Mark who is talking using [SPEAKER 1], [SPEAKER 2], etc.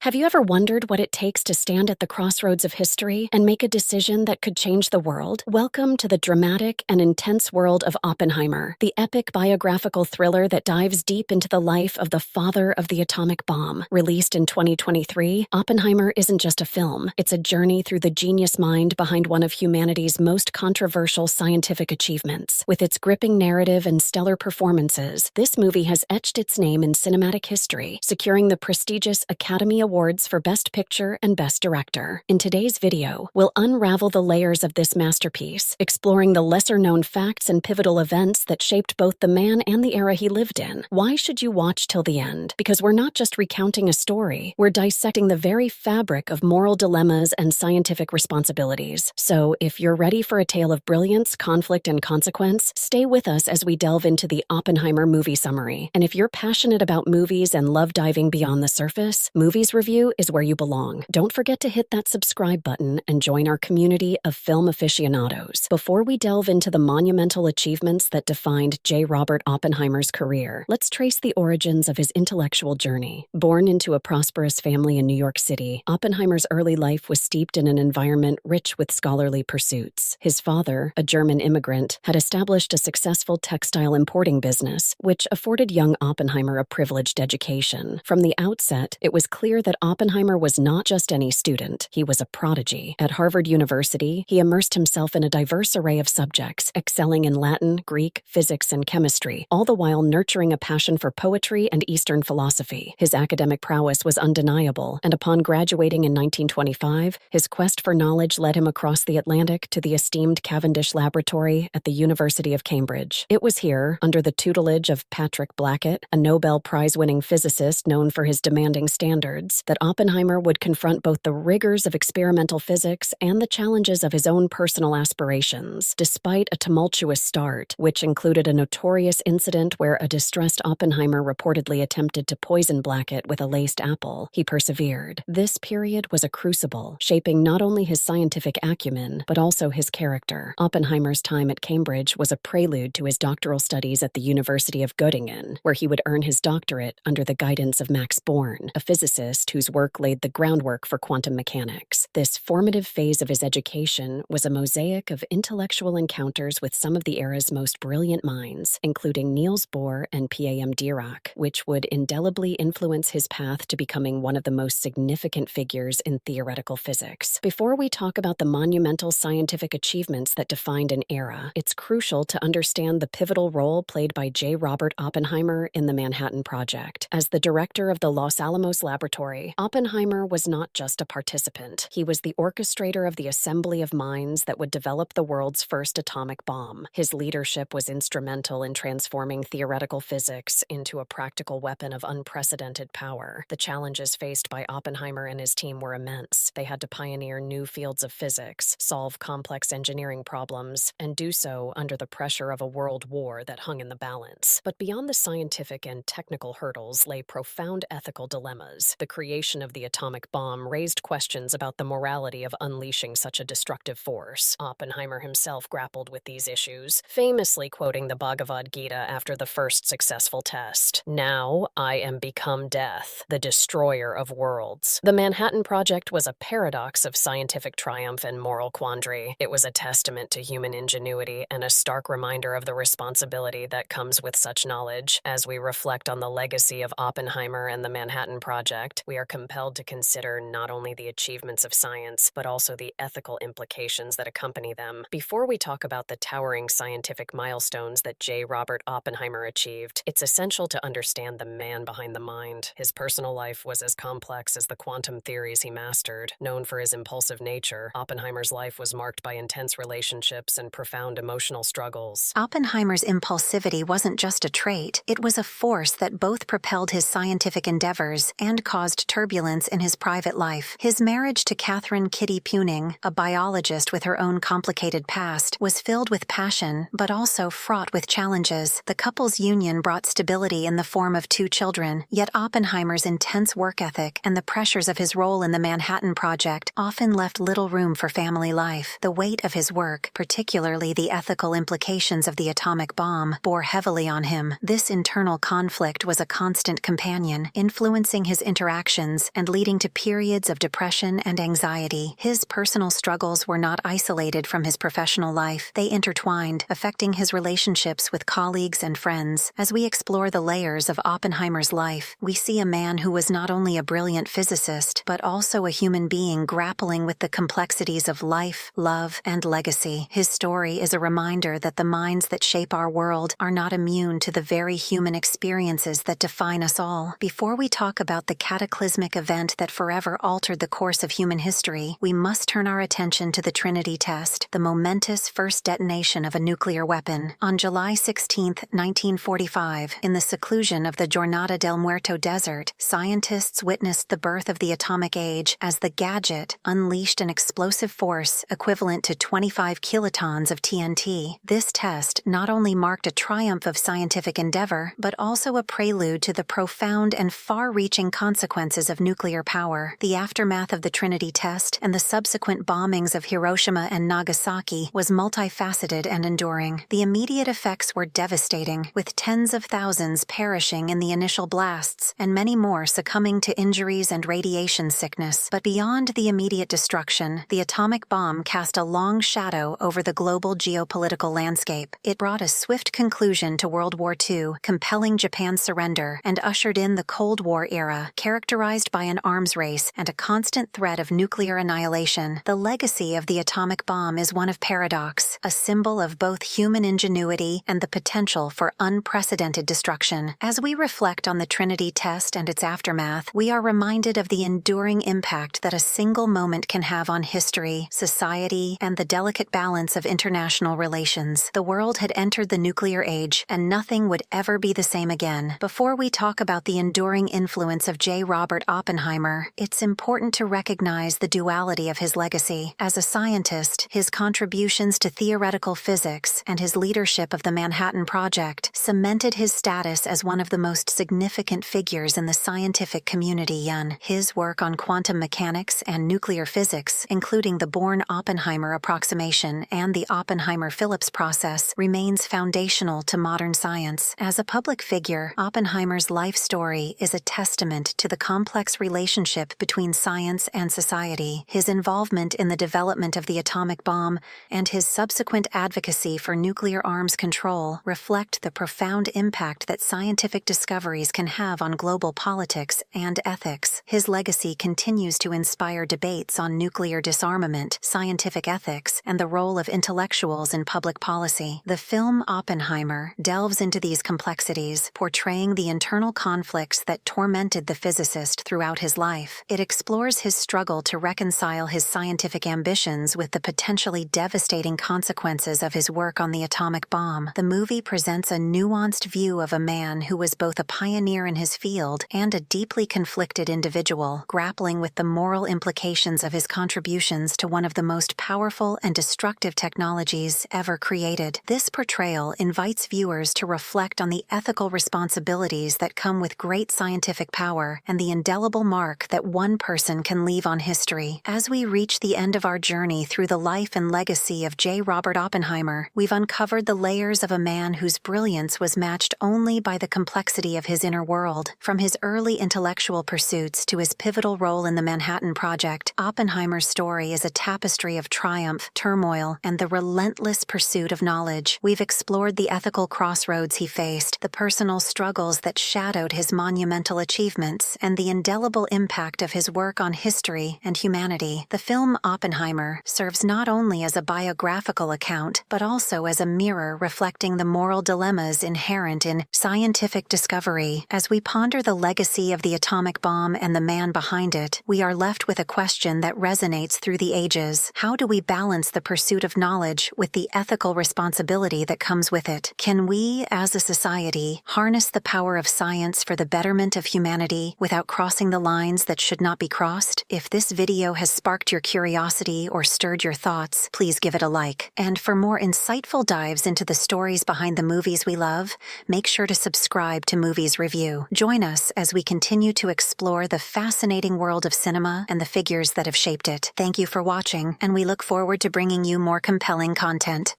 [SPEAKER 1] Have you ever wondered what it takes to stand at the crossroads of history and make a decision that could change the world? Welcome to the dramatic and intense world of Oppenheimer, the epic biographical thriller that dives deep into the life of the father of the atomic bomb. Released in 2023, Oppenheimer isn't just a film, it's a journey through the genius mind behind one of humanity's most controversial scientific achievements. With its gripping narrative and stellar performances, this movie has etched its name in cinematic history, securing the prestigious Academy Awards for Best Picture and Best Director. In today's video, we'll unravel the layers of this masterpiece, exploring the lesser-known facts and pivotal events that shaped both the man and the era he lived in. Why should you watch till the end? Because we're not just recounting a story, we're dissecting the very fabric of moral dilemmas and scientific responsibilities. So, if you're ready for a tale of brilliance, conflict, and consequence, stay with us as we delve into the Oppenheimer Movie Summary. And if you're passionate about movies and love diving beyond the surface, Movies Review is where you belong. Don't forget to hit that subscribe button and join our community of film aficionados. Before we delve into the monumental achievements that defined J. Robert Oppenheimer's career, let's trace the origins of his intellectual journey. Born into a prosperous family in New York City, Oppenheimer's early life was steeped in an environment rich with scholarly pursuits. His father, a German immigrant, had established a successful textile importing business, which afforded young Oppenheimer a privileged education. From the outset, it was clear that Oppenheimer was not just any student, he was a prodigy. At Harvard University, he immersed himself in a diverse array of subjects, excelling in Latin, Greek, physics, and chemistry, all the while nurturing a passion for poetry and Eastern philosophy. His academic prowess was undeniable, and upon graduating in 1925, his quest for knowledge led him across the Atlantic to the esteemed Cavendish Laboratory at the University of Cambridge. It was here, under the tutelage of Patrick Blackett, a Nobel Prize-winning physicist known for his demanding standards, that Oppenheimer would confront both the rigors of experimental physics and the challenges of his own personal aspirations. Despite a tumultuous start, which included a notorious incident where a distressed Oppenheimer reportedly attempted to poison Blackett with a laced apple, he persevered. This period was a crucible, shaping not only his scientific acumen, but also his character. Oppenheimer's time at Cambridge was a prelude to his doctoral studies at the University of Göttingen, where he would earn his doctorate under the guidance of Max Born, a physicist whose work laid the groundwork for quantum mechanics. This formative phase of his education was a mosaic of intellectual encounters with some of the era's most brilliant minds, including Niels Bohr and P.A.M. Dirac, which would indelibly influence his path to becoming one of the most significant figures in theoretical physics. Before we talk about the monumental scientific achievements that defined an era, it's crucial to understand the pivotal role played by J. Robert Oppenheimer in the Manhattan Project. As the director of the Los Alamos Laboratory, Oppenheimer was not just a participant. He was the orchestrator of the assembly of minds that would develop the world's first atomic bomb. His leadership was instrumental in transforming theoretical physics into a practical weapon of unprecedented power. The challenges faced by Oppenheimer and his team were immense. They had to pioneer new fields of physics, solve complex engineering problems, and do so under the pressure of a world war that hung in the balance. But beyond the scientific and technical hurdles lay profound ethical dilemmas. The creation of the atomic bomb raised questions about the morality of unleashing such a destructive force. Oppenheimer himself grappled with these issues, famously quoting the Bhagavad Gita after the first successful test. "Now I am become death, the destroyer of worlds." The Manhattan Project was a paradox of scientific triumph and moral quandary. It was a testament to human ingenuity and a stark reminder of the responsibility that comes with such knowledge. As we reflect on the legacy of Oppenheimer and the Manhattan Project, we are compelled to consider not only the achievements of science, but also the ethical implications that accompany them. Before we talk about the towering scientific milestones that J. Robert Oppenheimer achieved, it's essential to understand the man behind the mind. His personal life was as complex as the quantum theories he mastered. Known for his impulsive nature, Oppenheimer's life was marked by intense relationships and profound emotional struggles.
[SPEAKER 2] Oppenheimer's impulsivity wasn't just a trait, it was a force that both propelled his scientific endeavors and caused turbulence in his private life. His marriage to Catherine Kitty Puning, a biologist with her own complicated past, was filled with passion, but also fraught with challenges. The couple's union brought stability in the form of 2 children, yet Oppenheimer's intense work ethic and the pressures of his role in the Manhattan Project often left little room for family life. The weight of his work, particularly the ethical implications of the atomic bomb, bore heavily on him. This internal conflict was a constant companion, influencing his interaction actions and leading to periods of depression and anxiety. His personal struggles were not isolated from his professional life. They intertwined, affecting his relationships with colleagues and friends. As we explore the layers of Oppenheimer's life, we see a man who was not only a brilliant physicist, but also a human being grappling with the complexities of life, love, and legacy. His story is a reminder that the minds that shape our world are not immune to the very human experiences that define us all. Before we talk about the cataclysmic event that forever altered the course of human history, we must turn our attention to the Trinity test, the momentous first detonation of a nuclear weapon. On July 16, 1945, in the seclusion of the Jornada del Muerto desert, scientists witnessed the birth of the atomic age as the gadget unleashed an explosive force equivalent to 25 kilotons of TNT. This test not only marked a triumph of scientific endeavor, but also a prelude to the profound and far-reaching consequences of nuclear power. The aftermath of the Trinity test and the subsequent bombings of Hiroshima and Nagasaki was multifaceted and enduring. The immediate effects were devastating, with tens of thousands perishing in the initial blasts and many more succumbing to injuries and radiation sickness. But beyond the immediate destruction, the atomic bomb cast a long shadow over the global geopolitical landscape. It brought a swift conclusion to World War II, compelling Japan's surrender, and ushered in the Cold War era, characterized by an arms race and a constant threat of nuclear annihilation. The legacy of the atomic bomb is one of paradox, a symbol of both human ingenuity and the potential for unprecedented destruction. As we reflect on the Trinity test and its aftermath, we are reminded of the enduring impact that a single moment can have on history, society, and the delicate balance of international relations. The world had entered the nuclear age, and nothing would ever be the same again. Before we talk about the enduring influence of J. Robert Oppenheimer, it's important to recognize the duality of his legacy. As a scientist, his contributions to theoretical physics and his leadership of the Manhattan Project cemented his status as one of the most significant figures in the scientific community. His work on quantum mechanics and nuclear physics, including the Born-Oppenheimer approximation and the Oppenheimer-Phillips process, remains foundational to modern science. As a public figure, Oppenheimer's life story is a testament to the complex relationship between science and society. His involvement in the development of the atomic bomb and his subsequent advocacy for nuclear arms control reflect the profound impact that scientific discoveries can have on global politics and ethics. His legacy continues to inspire debates on nuclear disarmament, scientific ethics, and the role of intellectuals in public policy. The film Oppenheimer delves into these complexities, portraying the internal conflicts that tormented the physicist throughout his life. It explores his struggle to reconcile his scientific ambitions with the potentially devastating consequences of his work on the atomic bomb. The movie presents a nuanced view of a man who was both a pioneer in his field and a deeply conflicted individual, grappling with the moral implications of his contributions to one of the most powerful and destructive technologies ever created. This portrayal invites viewers to reflect on the ethical responsibilities that come with great scientific power and the indelible mark that one person can leave on history. As we reach the end of our journey through the life and legacy of J. Robert Oppenheimer, we've uncovered the layers of a man whose brilliance was matched only by the complexity of his inner world. From his early intellectual pursuits to his pivotal role in the Manhattan Project, Oppenheimer's story is a tapestry of triumph, turmoil, and the relentless pursuit of knowledge. We've explored the ethical crossroads he faced, the personal struggles that shadowed his monumental achievements, and the indelible impact of his work on history and humanity. The film Oppenheimer serves not only as a biographical account, but also as a mirror reflecting the moral dilemmas inherent in scientific discovery. As we ponder the legacy of the atomic bomb and the man behind it, we are left with a question that resonates through the ages. How do we balance the pursuit of knowledge with the ethical responsibility that comes with it? Can we, as a society, harness the power of science for the betterment of humanity without crossing the lines that should not be crossed? If this video has sparked your curiosity or stirred your thoughts, please give it a like. And for more insightful dives into the stories behind the movies we love, make sure to subscribe to Movies Review. Join us as we continue to explore the fascinating world of cinema and the figures that have shaped it. Thank you for watching, and we look forward to bringing you more compelling content.